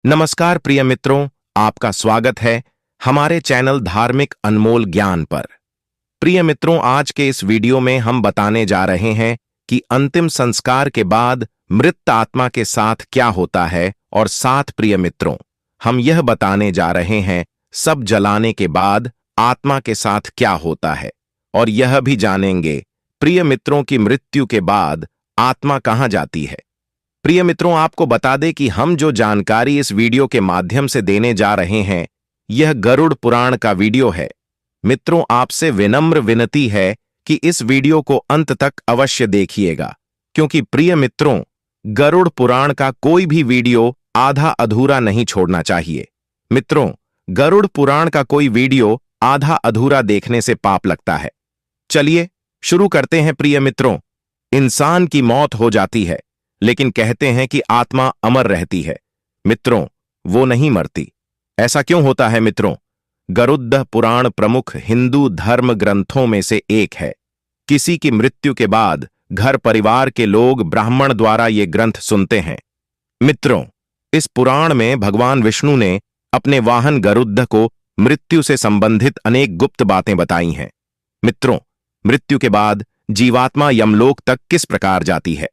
नमस्कार प्रिय मित्रों, आपका स्वागत है हमारे चैनल धार्मिक अनमोल ज्ञान पर। प्रिय मित्रों, आज के इस वीडियो में हम बताने जा रहे हैं कि अंतिम संस्कार के बाद मृत आत्मा के साथ क्या होता है और साथ प्रिय मित्रों, हम यह बताने जा रहे हैं सब जलाने के बाद आत्मा के साथ क्या होता है और यह भी जानेंगे प्रिय मित्रों की मृत्यु के बाद आत्मा कहां जाती है। प्रिय मित्रों, आपको बता दें कि हम जो जानकारी इस वीडियो के माध्यम से देने जा रहे हैं, यह गरुड़ पुराण का वीडियो है। मित्रों, आपसे विनम्र विनती है कि इस वीडियो को अंत तक अवश्य देखिएगा, क्योंकि प्रिय मित्रों, गरुड़ पुराण का कोई भी वीडियो आधा अधूरा नहीं छोड़ना चाहिए। मित्रों, गरुड़ पुराण का कोई वीडियो आधा अधूरा देखने से पाप लगता है। चलिए शुरू करते हैं। प्रिय मित्रों, इंसान की मौत हो जाती है, लेकिन कहते हैं कि आत्मा अमर रहती है। मित्रों, वो नहीं मरती। ऐसा क्यों होता है मित्रों? गरुड़ पुराण प्रमुख हिंदू धर्म ग्रंथों में से एक है। किसी की मृत्यु के बाद घर परिवार के लोग ब्राह्मण द्वारा ये ग्रंथ सुनते हैं। मित्रों, इस पुराण में भगवान विष्णु ने अपने वाहन गरुड़ को मृत्यु से संबंधित अनेक गुप्त बातें बताई हैं। मित्रों, मृत्यु के बाद जीवात्मा यमलोक तक किस प्रकार जाती है?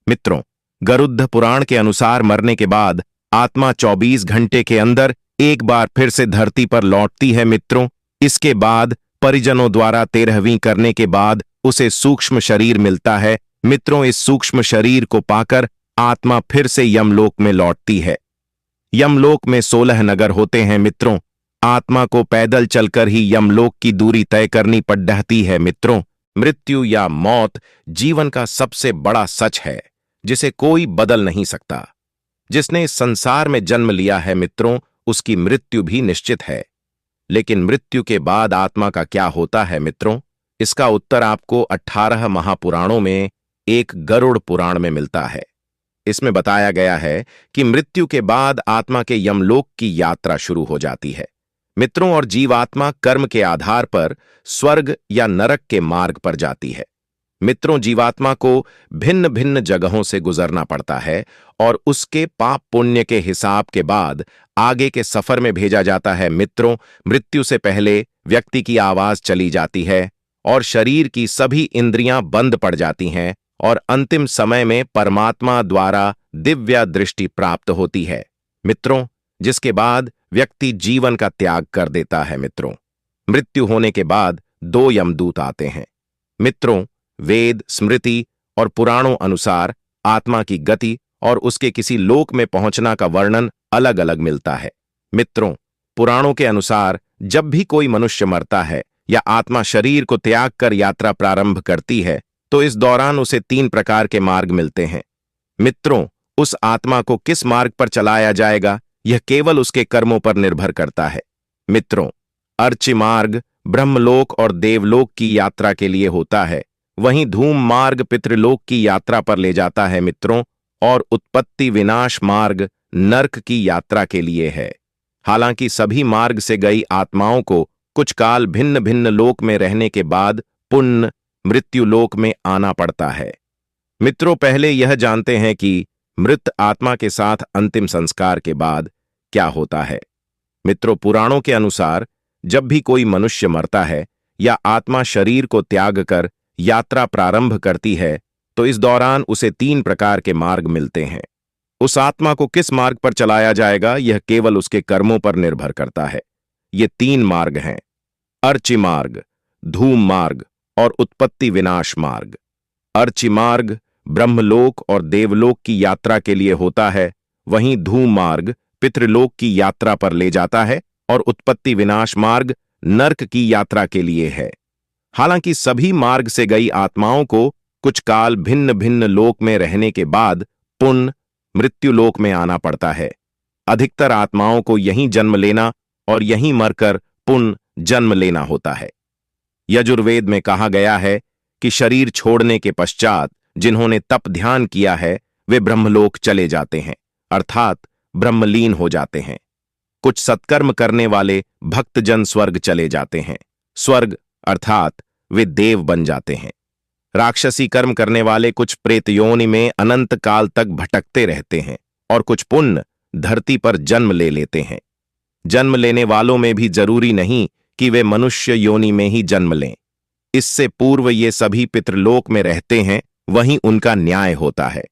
मित्रों, गरुड़ पुराण के अनुसार मरने के बाद आत्मा 24 घंटे के अंदर एक बार फिर से धरती पर लौटती है। मित्रों, इसके बाद परिजनों द्वारा 13वीं करने के बाद उसे सूक्ष्म शरीर मिलता है। मित्रों, इस सूक्ष्म शरीर को पाकर आत्मा फिर से यमलोक में लौटती है। यमलोक में 16 नगर होते हैं। मित्रों, आत्मा को पैदल चलकर ही यमलोक की दूरी तय करनी पड़ती है। मित्रों, मृत्यु या मौत जीवन का सबसे बड़ा सच है, जिसे कोई बदल नहीं सकता। जिसने इस संसार में जन्म लिया है मित्रों, उसकी मृत्यु भी निश्चित है। लेकिन मृत्यु के बाद आत्मा का क्या होता है मित्रों? इसका उत्तर आपको 18 महापुराणों में एक गरुड़ पुराण में मिलता है। इसमें बताया गया है कि मृत्यु के बाद आत्मा के यमलोक की यात्रा शुरू हो जाती है। मित्रों, और जीवात्मा कर्म के आधार पर स्वर्ग या नरक के मार्ग पर जाती है। मित्रों, जीवात्मा को भिन्न भिन्न जगहों से गुजरना पड़ता है और उसके पाप पुण्य के हिसाब के बाद आगे के सफर में भेजा जाता है। मित्रों, मृत्यु से पहले व्यक्ति की आवाज चली जाती है और शरीर की सभी इंद्रियां बंद पड़ जाती हैं और अंतिम समय में परमात्मा द्वारा दिव्य दृष्टि प्राप्त होती है। मित्रों, जिसके बाद व्यक्ति जीवन का त्याग कर देता है। मित्रों, मृत्यु होने के बाद 2 यमदूत आते हैं। मित्रों, वेद, स्मृति और पुराणों अनुसार आत्मा की गति और उसके किसी लोक में पहुंचना का वर्णन अलग अलग मिलता है। मित्रों, पुराणों के अनुसार जब भी कोई मनुष्य मरता है या आत्मा शरीर को त्याग कर यात्रा प्रारंभ करती है, तो इस दौरान उसे 3 प्रकार के मार्ग मिलते हैं। मित्रों, उस आत्मा को किस मार्ग पर चलाया जाएगा, यह केवल उसके कर्मों पर निर्भर करता है। मित्रों, अर्ची मार्ग ब्रह्मलोक और देवलोक की यात्रा के लिए होता है, वहीं धूम मार्ग पितृलोक की यात्रा पर ले जाता है। मित्रों, और उत्पत्ति विनाश मार्ग नरक की यात्रा के लिए है। हालांकि सभी मार्ग से गई आत्माओं को कुछ काल भिन्न भिन्न लोक में रहने के बाद पुण्य मृत्यु लोक में आना पड़ता है। मित्रों, पहले यह जानते हैं कि मृत आत्मा के साथ अंतिम संस्कार के बाद क्या होता है। मित्रों, पुराणों के अनुसार जब भी कोई मनुष्य मरता है या आत्मा शरीर को त्याग कर यात्रा प्रारंभ करती है, तो इस दौरान उसे 3 प्रकार के मार्ग मिलते हैं। उस आत्मा को किस मार्ग पर चलाया जाएगा, यह केवल उसके कर्मों पर निर्भर करता है। ये 3 मार्ग हैं: अर्ची मार्ग, धूम मार्ग और उत्पत्ति विनाश मार्ग। अर्ची मार्ग ब्रह्मलोक और देवलोक की यात्रा के लिए होता है, वहीं धूम मार्ग पितृलोक की यात्रा पर ले जाता है और उत्पत्ति विनाश मार्ग नरक की यात्रा के लिए है। हालांकि सभी मार्ग से गई आत्माओं को कुछ काल भिन्न भिन्न लोक में रहने के बाद पुण्य मृत्यु लोक में आना पड़ता है। अधिकतर आत्माओं को यहीं जन्म लेना और यहीं मरकर पुण्य जन्म लेना होता है। यजुर्वेद में कहा गया है कि शरीर छोड़ने के पश्चात जिन्होंने तप ध्यान किया है, वे ब्रह्मलोक चले जाते हैं, अर्थात ब्रह्मलीन हो जाते हैं। कुछ सत्कर्म करने वाले भक्तजन स्वर्ग चले जाते हैं। स्वर्ग अर्थात वे देव बन जाते हैं। राक्षसी कर्म करने वाले कुछ प्रेत योनि में अनंत काल तक भटकते रहते हैं और कुछ पुण्य धरती पर जन्म ले लेते हैं। जन्म लेने वालों में भी जरूरी नहीं कि वे मनुष्य योनि में ही जन्म लें। इससे पूर्व ये सभी पितृलोक में रहते हैं, वहीं उनका न्याय होता है।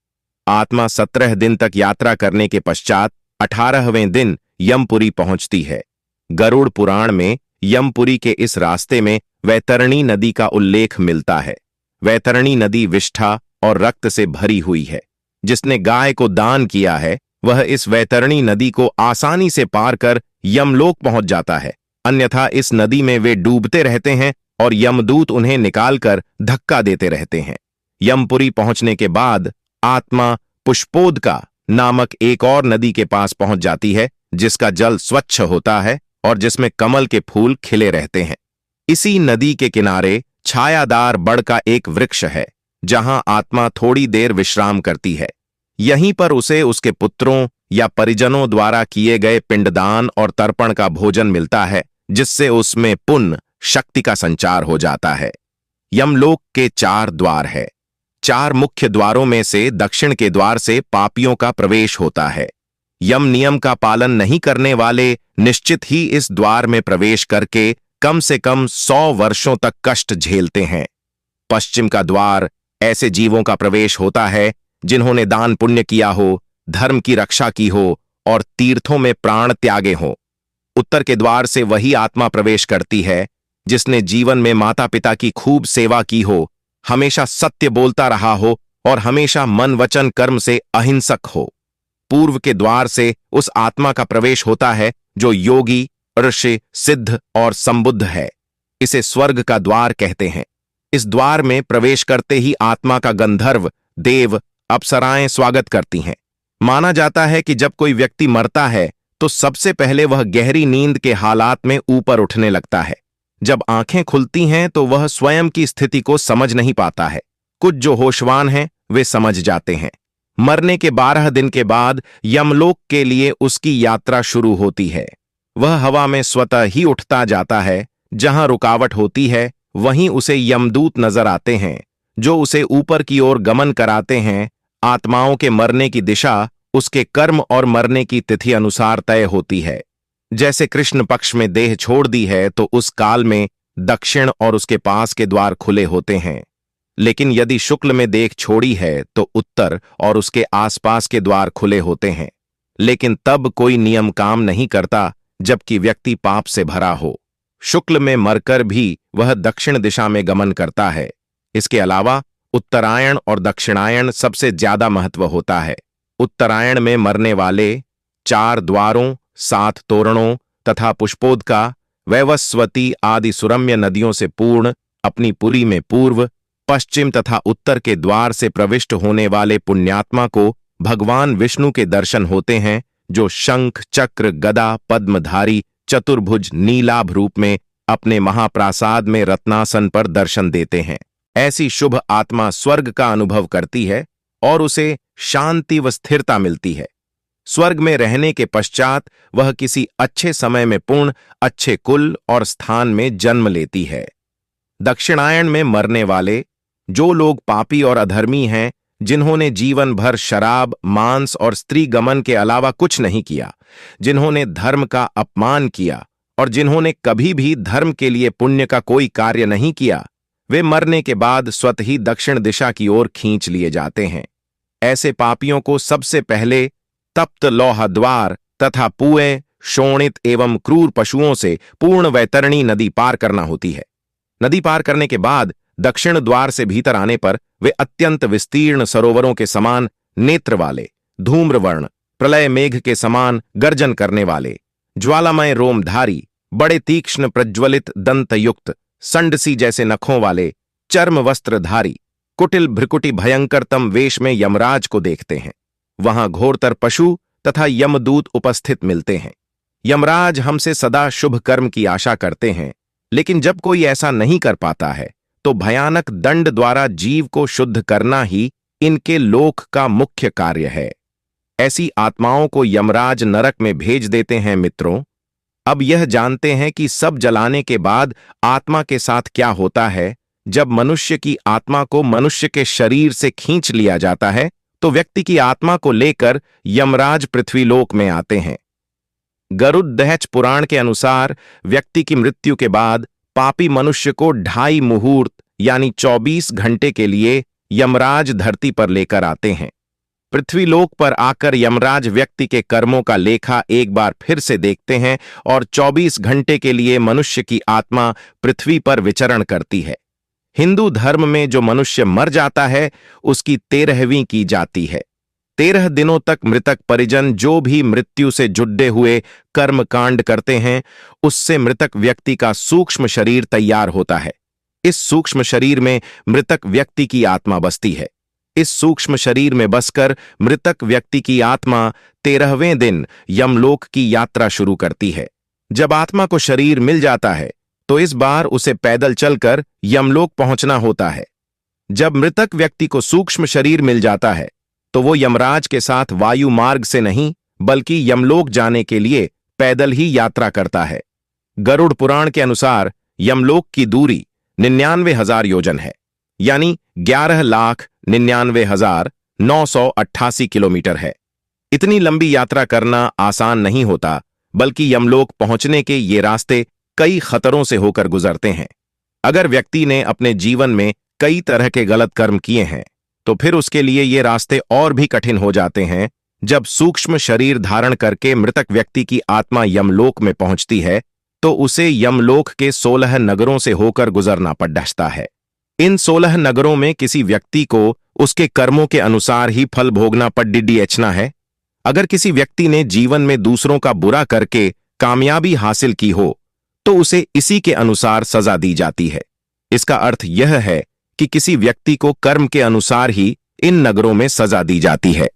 आत्मा 17 दिन तक यात्रा करने के पश्चात 18वें दिन यमपुरी पहुंचती है। गरुड़ पुराण में यमपुरी के इस रास्ते में वैतरणी नदी का उल्लेख मिलता है। वैतरणी नदी विष्ठा और रक्त से भरी हुई है। जिसने गाय को दान किया है वह इस वैतरणी नदी को आसानी से पार कर यमलोक पहुंच जाता है, अन्यथा इस नदी में वे डूबते रहते हैं और यमदूत उन्हें निकालकर धक्का देते रहते हैं। यमपुरी पहुंचने के बाद आत्मा पुष्पोदका नामक एक और नदी के पास पहुंच जाती है, जिसका जल स्वच्छ होता है और जिसमें कमल के फूल खिले रहते हैं। इसी नदी के किनारे छायादार बड़ का एक वृक्ष है, जहां आत्मा थोड़ी देर विश्राम करती है। यहीं पर उसे उसके पुत्रों या परिजनों द्वारा किए गए पिंडदान और तर्पण का भोजन मिलता है, जिससे उसमें पुण्य शक्ति का संचार हो जाता है। यमलोक के 4 द्वार है। 4 मुख्य द्वारों में से दक्षिण के द्वार से पापियों का प्रवेश होता है। यम नियम का पालन नहीं करने वाले निश्चित ही इस द्वार में प्रवेश करके कम से कम 100 वर्षों तक कष्ट झेलते हैं। पश्चिम का द्वार ऐसे जीवों का प्रवेश होता है जिन्होंने दान पुण्य किया हो, धर्म की रक्षा की हो और तीर्थों में प्राण त्यागे हो। उत्तर के द्वार से वही आत्मा प्रवेश करती है जिसने जीवन में माता पिता की खूब सेवा की हो, हमेशा सत्य बोलता रहा हो और हमेशा मन वचन कर्म से अहिंसक हो। पूर्व के द्वार से उस आत्मा का प्रवेश होता है जो योगी, ऋषि, सिद्ध और संबुद्ध है। इसे स्वर्ग का द्वार कहते हैं। इस द्वार में प्रवेश करते ही आत्मा का गंधर्व, देव, अप्सराएं स्वागत करती हैं। माना जाता है कि जब कोई व्यक्ति मरता है तो सबसे पहले वह गहरी नींद के हालात में ऊपर उठने लगता है। जब आंखें खुलती हैं तो वह स्वयं की स्थिति को समझ नहीं पाता है। कुछ जो होशवान हैं वे समझ जाते हैं। मरने के 12 दिन के बाद यमलोक के लिए उसकी यात्रा शुरू होती है। वह हवा में स्वतः ही उठता जाता है। जहां रुकावट होती है वहीं उसे यमदूत नजर आते हैं, जो उसे ऊपर की ओर गमन कराते हैं। आत्माओं के मरने की दिशा उसके कर्म और मरने की तिथि अनुसार तय होती है। जैसे कृष्ण पक्ष में देह छोड़ दी है तो उस काल में दक्षिण और उसके पास के द्वार खुले होते हैं, लेकिन यदि शुक्ल में देह छोड़ी है तो उत्तर और उसके आसपास के द्वार खुले होते हैं। लेकिन तब कोई नियम काम नहीं करता जबकि व्यक्ति पाप से भरा हो। शुक्ल में मरकर भी वह दक्षिण दिशा में गमन करता है। इसके अलावा उत्तरायण और दक्षिणायण सबसे ज्यादा महत्व होता है। उत्तरायण में मरने वाले 4 द्वारों, 7 तोरणों तथा पुष्पोदका, वैवस्वती आदि सुरम्य नदियों से पूर्ण अपनी पुरी में पूर्व, पश्चिम तथा उत्तर के द्वार से प्रविष्ट होने वाले पुण्यात्मा को भगवान विष्णु के दर्शन होते हैं, जो शंख, चक्र, गदा, पद्मधारी, चतुर्भुज, नीलाभ रूप में अपने महाप्रासाद में रत्नासन पर दर्शन देते हैं। ऐसी शुभ आत्मा स्वर्ग का अनुभव करती है और उसे शांति व स्थिरता मिलती है। स्वर्ग में रहने के पश्चात वह किसी अच्छे समय में पूर्ण अच्छे कुल और स्थान में जन्म लेती है। दक्षिणायन में मरने वाले जो लोग पापी और अधर्मी हैं, जिन्होंने जीवन भर शराब, मांस और स्त्री गमन के अलावा कुछ नहीं किया, जिन्होंने धर्म का अपमान किया और जिन्होंने कभी भी धर्म के लिए पुण्य का कोई कार्य नहीं किया, वे मरने के बाद स्वतः ही दक्षिण दिशा की ओर खींच लिए जाते हैं। ऐसे पापियों को सबसे पहले तप्त लौह द्वार तथा पुए, शोणित एवं क्रूर पशुओं से पूर्ण वैतरणी नदी पार करना होती है। नदी पार करने के बाद दक्षिण द्वार से भीतर आने पर वे अत्यंत विस्तीर्ण सरोवरों के समान नेत्र वाले, धूम्रवर्ण, प्रलय मेघ के समान गर्जन करने वाले, ज्वालामय रोमधारी, बड़े तीक्ष्ण प्रज्वलित दंतयुक्त, संडसी जैसे नखों वाले, चर्म वस्त्रधारी, कुटिल भ्रिकुटी भयंकरतम वेश में यमराज को देखते हैं। वहां घोरतर पशु तथा यमदूत उपस्थित मिलते हैं। यमराज हमसे सदा शुभ कर्म की आशा करते हैं, लेकिन जब कोई ऐसा नहीं कर पाता है तो भयानक दंड द्वारा जीव को शुद्ध करना ही इनके लोक का मुख्य कार्य है। ऐसी आत्माओं को यमराज नरक में भेज देते हैं। मित्रों, अब यह जानते हैं कि सब जलाने के बाद आत्मा के साथ क्या होता है। जब मनुष्य की आत्मा को मनुष्य के शरीर से खींच लिया जाता है तो व्यक्ति की आत्मा को लेकर यमराज पृथ्वीलोक में आते हैं। गरुड़ पुराण के अनुसार व्यक्ति की मृत्यु के बाद पापी मनुष्य को 2.5 मुहूर्त यानी 24 घंटे के लिए यमराज धरती पर लेकर आते हैं। पृथ्वीलोक पर आकर यमराज व्यक्ति के कर्मों का लेखा एक बार फिर से देखते हैं और 24 घंटे के लिए मनुष्य की आत्मा पृथ्वी पर विचरण करती है। हिंदू धर्म में जो मनुष्य मर जाता है उसकी 13वीं की जाती है। 13 दिनों तक मृतक परिजन जो भी मृत्यु से जुड़े हुए कर्म कांड करते हैं उससे मृतक व्यक्ति का सूक्ष्म शरीर तैयार होता है। इस सूक्ष्म शरीर में मृतक व्यक्ति की आत्मा बसती है। इस सूक्ष्म शरीर में बसकर मृतक व्यक्ति की आत्मा 13वें दिन यमलोक की यात्रा शुरू करती है। जब आत्मा को शरीर मिल जाता है तो इस बार उसे पैदल चलकर यमलोक पहुंचना होता है। जब मृतक व्यक्ति को सूक्ष्म शरीर मिल जाता है तो वो यमराज के साथ वायु मार्ग से नहीं बल्कि यमलोक जाने के लिए पैदल ही यात्रा करता है। गरुड़ पुराण के अनुसार यमलोक की दूरी 99,000 योजन है, यानी 11,99,988 किलोमीटर है। इतनी लंबी यात्रा करना आसान नहीं होता, बल्कि यमलोक पहुंचने के ये रास्ते कई खतरों से होकर गुजरते हैं। अगर व्यक्ति ने अपने जीवन में कई तरह के गलत कर्म किए हैं तो फिर उसके लिए ये रास्ते और भी कठिन हो जाते हैं। जब सूक्ष्म शरीर धारण करके मृतक व्यक्ति की आत्मा यमलोक में पहुंचती है तो उसे यमलोक के 16 नगरों से होकर गुजरना पड़ता है। इन 16 नगरों में किसी व्यक्ति को उसके कर्मों के अनुसार ही फल भोगना पड़ना है। अगर किसी व्यक्ति ने जीवन में दूसरों का बुरा करके कामयाबी हासिल की हो तो उसे इसी के अनुसार सजा दी जाती है। इसका अर्थ यह है कि किसी व्यक्ति को कर्म के अनुसार ही इन नगरों में सजा दी जाती है।